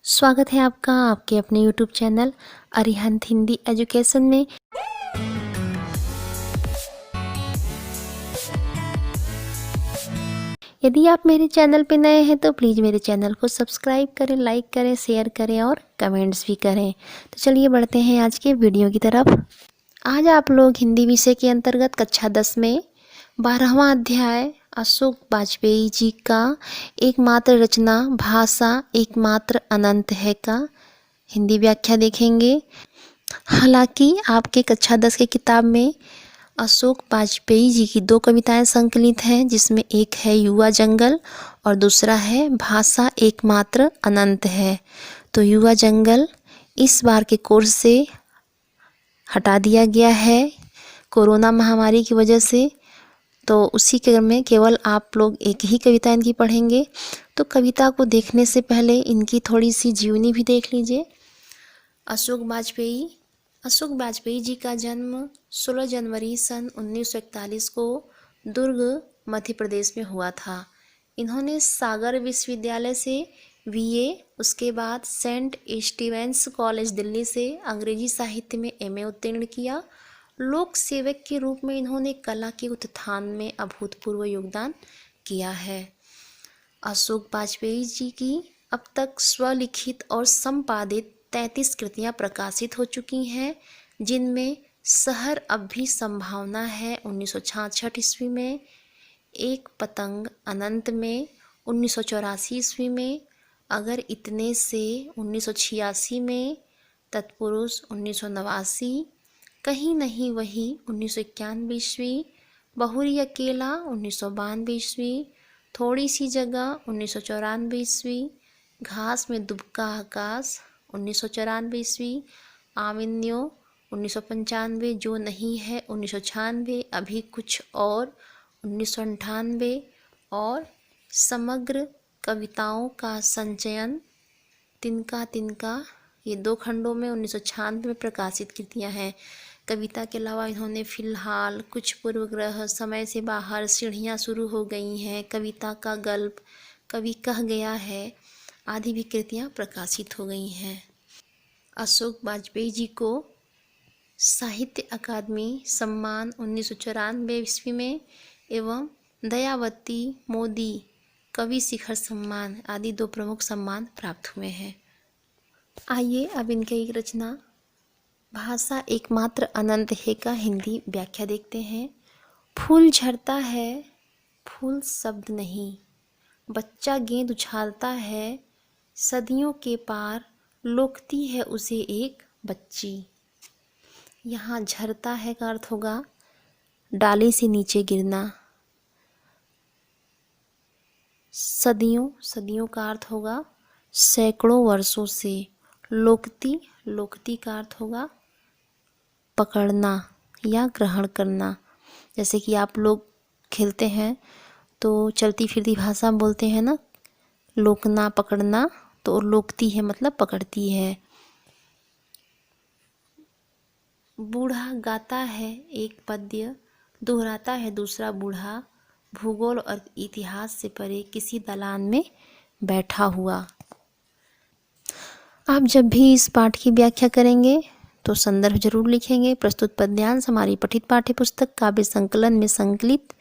स्वागत है आपका आपके अपने YouTube channel Arihant Hindi education में। यदि आप मेरे चैनल पे नए हैं तो प्लीज़ मेरे चैनल को सब्सक्राइब करें, लाइक करें, शेयर करें और कमेंट्स भी करें। तो चलिए बढ़ते हैं आज के वीडियो की तरफ। आज आप लोग हिंदी विषय के अंतर्गत कक्षा 10 में 12वां अध्याय अशोक वाजपेयी जी का एकमात्र रचना भाषा एकमात्र अनंत है का हिंदी व्याख्या देखेंगे। हालांकि आपके कक्षा 10 की किताब में अशोक वाजपेयी जी की 2 कविताएं संकलित हैं, जिसमें एक है युवा जंगल और दूसरा है भाषा एकमात्र अनंत है। तो युवा जंगल इस बार के कोर्स से हटा दिया गया है कोरोना महामारी की वजह से, तो उसी क्रम में केवल आप लोग एक ही कविता इनकी पढ़ेंगे। तो कविता को देखने से पहले इनकी थोड़ी सी जीवनी भी देख लीजिए। अशोक वाजपेयी जी का जन्म 16 जनवरी सन 1941 को दुर्ग मध्य प्रदेश में हुआ था। इन्होंने सागर विश्वविद्यालय से बीए, उसके बाद सेंट स्टीवेंस कॉलेज दिल्ली से अंग्रेजी साहित्य में एमए उत्तीर्ण किया। लोक सेवक के रूप में इन्होंने कला के उत्थान में अभूतपूर्व योगदान किया है। अशोक वाजपेयी जी की अब तक स्वलिखित और संपादित 33 कृतियाँ प्रकाशित हो चुकी हैं, जिनमें शहर अब भी संभावना है 1966 ईस्वी में, एक पतंग अनंत में 1984 ईस्वी में, अगर इतने से 1986 में, तत्पुरुष 1989, कहीं नहीं वही 1991 ईस्वी, बहुरी अकेला 1992 ईस्वी, थोड़ी सी जगह 1994 ईस्वी, घास में दुबका आकाश 1994 ईस्वी, आमिन्यो 1995, जो नहीं है 1996, अभी कुछ और 1998 और समग्र कविताओं का संचयन तिनका तिनका, ये 2 खंडों में 1996 में प्रकाशित कृतियाँ हैं। कविता के अलावा इन्होंने फिलहाल, कुछ पूर्वग्रह, समय से बाहर, सीढ़ियाँ शुरू हो गई हैं, कविता का गल्प, कवि कह गया है आदि भी कृतियाँ प्रकाशित हो गई हैं। अशोक वाजपेयी जी को साहित्य अकादमी सम्मान 1994 ईस्वी में एवं दयावती मोदी कवि शिखर सम्मान आदि 2 प्रमुख सम्मान प्राप्त हुए हैं। आइए अब इनके एक रचना भाषा एकमात्र अनंत है का हिंदी व्याख्या देखते हैं। फूल झड़ता है, फूल शब्द नहीं, बच्चा गेंद उछालता है, सदियों के पार लोकती है उसे एक बच्ची। यहाँ झरता है का अर्थ होगा डाली से नीचे गिरना, सदियों का अर्थ होगा सैकड़ों वर्षों से, लोकती का अर्थ होगा पकड़ना या ग्रहण करना। जैसे कि आप लोग खेलते हैं तो चलती फिरती भाषा बोलते हैं ना, लोकना पकड़ना, तो लोकती है मतलब पकड़ती है। बूढ़ा गाता है एक पद्य, दोहराता है दूसरा बूढ़ा, भूगोल और इतिहास से परे किसी दलान में बैठा हुआ। आप जब भी इस पाठ की व्याख्या करेंगे तो संदर्भ जरूर लिखेंगे। प्रस्तुत पद्यांश हमारी पठित पाठ्य पुस्तक काव्य संकलन में संकलित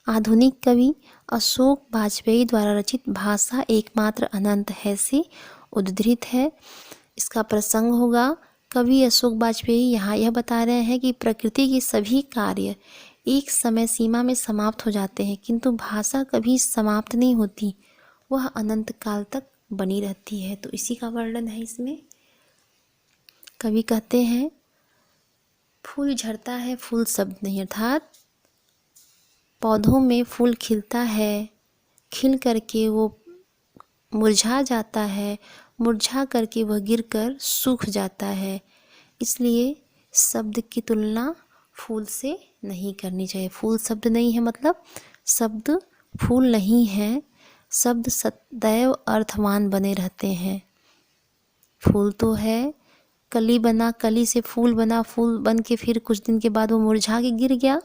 आधुनिक कवि अशोक वाजपेयी द्वारा रचित भाषा एकमात्र अनंत है से उद्धृत है। इसका प्रसंग होगा, कवि अशोक वाजपेयी यहाँ यह बता रहे हैं कि प्रकृति के सभी कार्य एक समय सीमा में समाप्त हो जाते हैं, किंतु भाषा कभी समाप्त नहीं होती, वह अनंत काल तक बनी रहती है। तो इसी का वर्णन है इसमें। कवि कहते हैं फूल झड़ता है, फूल शब्द नहीं, अर्थात पौधों में फूल खिलता है, खिल करके वो मुरझा जाता है, मुरझा करके वह गिरकर सूख जाता है, इसलिए शब्द की तुलना फूल से नहीं करनी चाहिए। फूल शब्द नहीं है मतलब शब्द फूल नहीं है, शब्द सदैव अर्थवान बने रहते हैं। फूल तो है, कली बना, कली से फूल बना, फूल बन के फिर कुछ दिन के बाद वो मुरझा के गिर गया,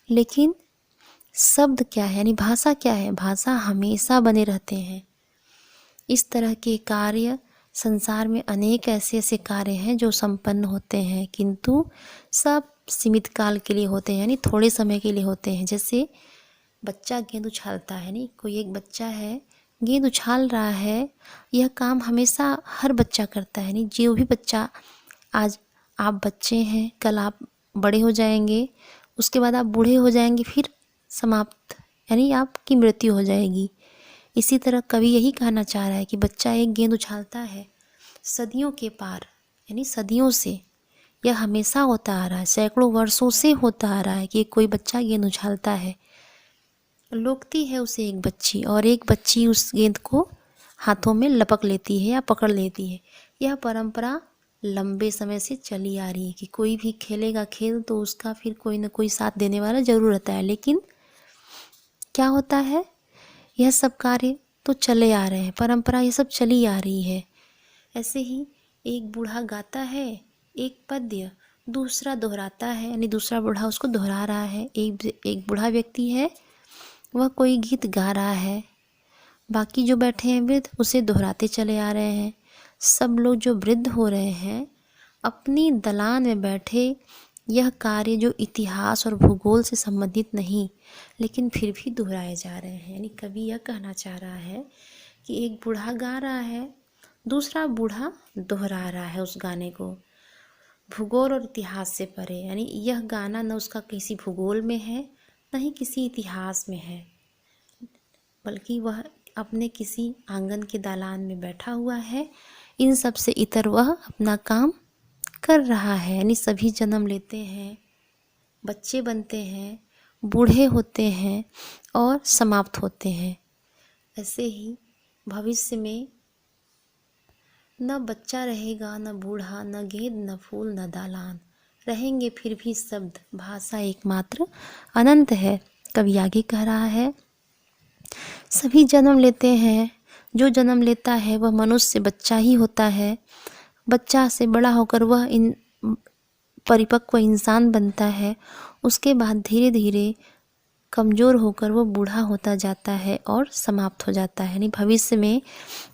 लेकिन शब्द क्या है, यानी भाषा क्या है, भाषा हमेशा बने रहते हैं। इस तरह के कार्य संसार में अनेक ऐसे ऐसे कार्य हैं जो संपन्न होते हैं, किंतु सब सीमित काल के लिए होते हैं, यानी थोड़े समय के लिए होते हैं। जैसे बच्चा गेंद उछालता है, नहीं, कोई एक बच्चा है गेंद उछाल रहा है, यह काम हमेशा हर बच्चा करता है। नहीं, जो भी बच्चा, आज आप बच्चे हैं, कल आप बड़े हो जाएंगे, उसके बाद आप बूढ़े हो जाएंगे, फिर समाप्त, यानी आपकी मृत्यु हो जाएगी। इसी तरह कवि यही कहना चाह रहा है कि बच्चा एक गेंद उछालता है सदियों के पार, यानी सदियों से यह हमेशा होता आ रहा है, सैकड़ों वर्षों से होता आ रहा है कि कोई बच्चा गेंद उछालता है। लोकती है उसे एक बच्ची, और एक बच्ची उस गेंद को हाथों में लपक लेती है या पकड़ लेती है। यह परंपरा लंबे समय से चली आ रही है कि कोई भी खेलेगा खेल तो उसका फिर कोई ना कोई साथ देने वाला जरूर रहता है। लेकिन क्या होता है, यह सब कार्य तो चले आ रहे हैं, परंपरा ये सब चली आ रही है। ऐसे ही एक बूढ़ा गाता है एक पद्य, दूसरा दोहराता है, यानी दूसरा बूढ़ा उसको दोहरा रहा है। एक बूढ़ा व्यक्ति है, वह कोई गीत गा रहा है, बाकी जो बैठे हैं वृद्ध उसे दोहराते चले आ रहे हैं। सब लोग जो वृद्ध हो रहे हैं अपनी दलान में बैठे यह कार्य जो इतिहास और भूगोल से संबंधित नहीं, लेकिन फिर भी दोहराए जा रहे हैं। यानी कवि यह कहना चाह रहा है कि एक बूढ़ा गा रहा है, दूसरा बूढ़ा दोहरा रहा है उस गाने को, भूगोल और इतिहास से परे। यानी यह गाना न उसका किसी भूगोल में है, न ही किसी इतिहास में है, बल्कि वह अपने किसी आंगन के दालान में बैठा हुआ है। इन सब से इतर वह अपना काम कर रहा है। यानी सभी जन्म लेते हैं, बच्चे बनते हैं, बूढ़े होते हैं और समाप्त होते हैं। ऐसे ही भविष्य में न बच्चा रहेगा, न बूढ़ा, न गेंद, न फूल, न दालान, रहेंगे फिर भी शब्द, भाषा एकमात्र अनंत है। कवि आगे कह रहा है, सभी जन्म लेते हैं, जो जन्म लेता है वह मनुष्य बच्चा ही होता है। बच्चा से बड़ा होकर वह परिपक्व इंसान बनता है। उसके बाद धीरे धीरे कमज़ोर होकर वो बूढ़ा होता जाता है और समाप्त हो जाता है। यानी भविष्य में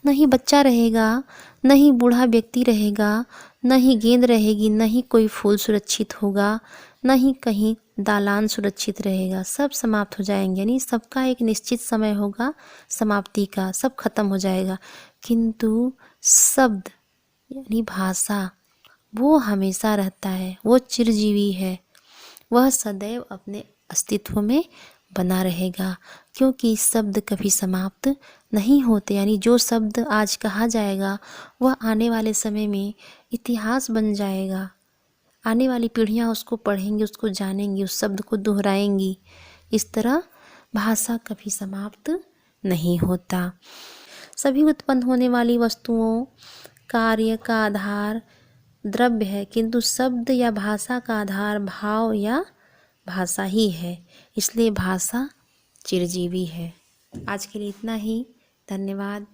न ही बच्चा रहेगा, न ही बूढ़ा व्यक्ति रहेगा, न ही गेंद रहेगी, न ही कोई फूल सुरक्षित होगा, न ही कहीं दालान सुरक्षित रहेगा। सब समाप्त हो जाएंगे, यानी सबका एक निश्चित समय होगा समाप्ति का, सब खत्म हो जाएगा। किंतु शब्द यानी भाषा वो हमेशा रहता है, वो चिरजीवी है, वह सदैव अपने अस्तित्व में बना रहेगा, क्योंकि शब्द कभी समाप्त नहीं होते। यानी जो शब्द आज कहा जाएगा वह आने वाले समय में इतिहास बन जाएगा, आने वाली पीढ़ियाँ उसको पढ़ेंगी, उसको जानेंगी, उस शब्द को दोहराएंगी। इस तरह भाषा कभी समाप्त नहीं होता। सभी उत्पन्न होने वाली वस्तुओं कार्य का आधार द्रव्य है, किंतु शब्द या भाषा का आधार भाव या भाषा ही है, इसलिए भाषा चिरजीवी है। आज के लिए इतना ही, धन्यवाद।